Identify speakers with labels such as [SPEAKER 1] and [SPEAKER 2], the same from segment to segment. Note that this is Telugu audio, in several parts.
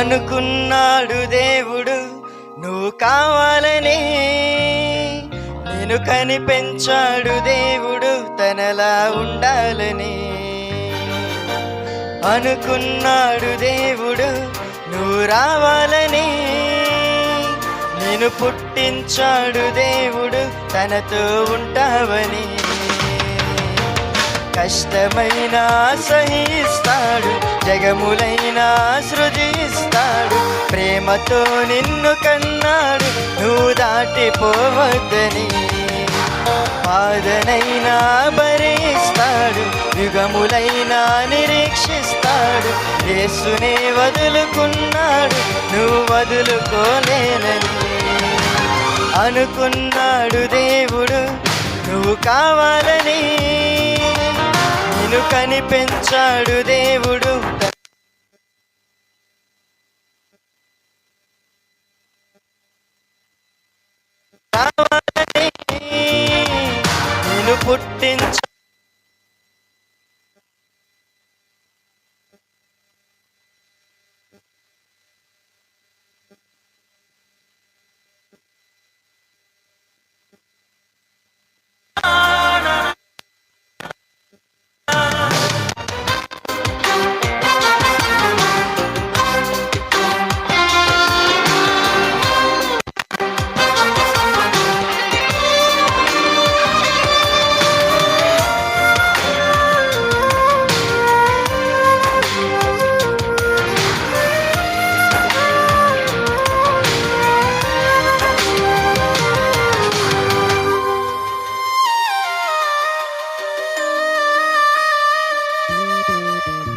[SPEAKER 1] అనుకున్నాడు దేవుడు నువ్వు కావాలని, నేను కనిపెంచాడు దేవుడు తనలా ఉండాలని. అనుకున్నాడు దేవుడు నువ్వు రావాలని, నేను పుట్టించాడు దేవుడు తనతో ఉంటావని. కష్టమైనా సహిస్తాడు, జగములైనా సృజిస్తాడు, ప్రేమతో నిన్ను కన్నాడు నువ్వు దాటిపోవద్దని. బాధనైనా భరిస్తాడు, యుగములైనా నిరీక్షిస్తాడు, యేసునే వదులుకున్నాడు నువ్వు వదులుకోలేనని. అనుకున్నాడు దేవుడు నువ్వు కావాలని, నిన్ను కనిపెంచాడు దేవుడు కావాలని, నిన్ను పుట్టించ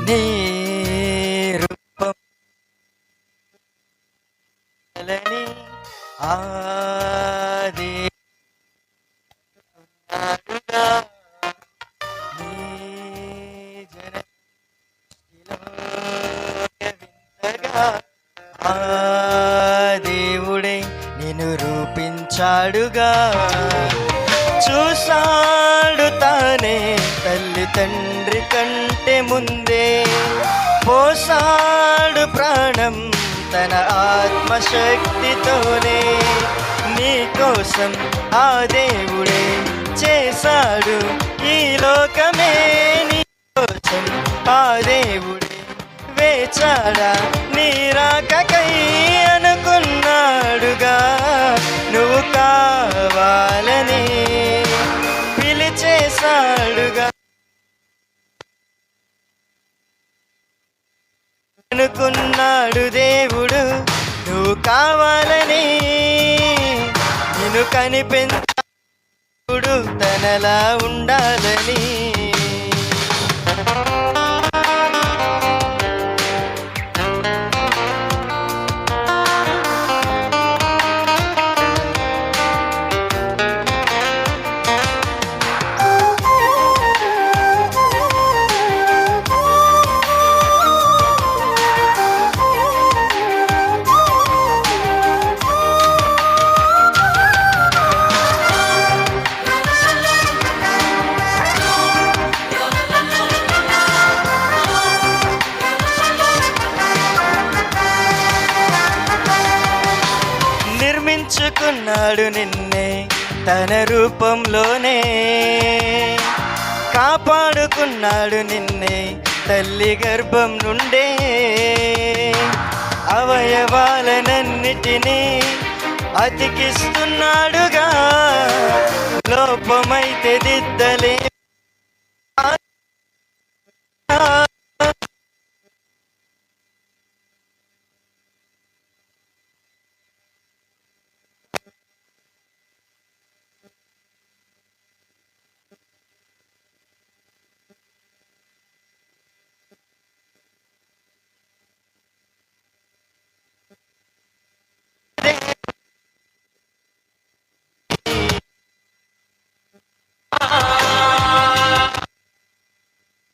[SPEAKER 1] నీ రూపంలని ఆది నీ వింతగా ఆ దేవుడే నిన్ను రూపించాడుగా. చూసాడు తానే తల్లి తండ్రి కంటే ముందే, పోసాడు ప్రాణం తన ఆత్మశక్తితోనే. నీ కోసం ఆ దేవుడే చేశాడు ఈ లోకమే, నీ కోసం ఆ దేవుడే వేచాడా నీ రాకకై. అనుకున్నాడుగా నువ్వు కావాలని, పిలిచేశాడుగా. అనుకున్నాడు దేవుడు నువ్వు కావాలని, నిన్ను కనిపెంచాడు తనలా ఉండాలని. నిర్మించుకున్నాడు నిన్నే తన రూపంలోనే, కాపాడుకున్నాడు నిన్నే తల్లి గర్భం నుండే. అవయవాలనన్నిటినీ అతికిస్తున్నాడుగా, లోపమైతే దిద్దలే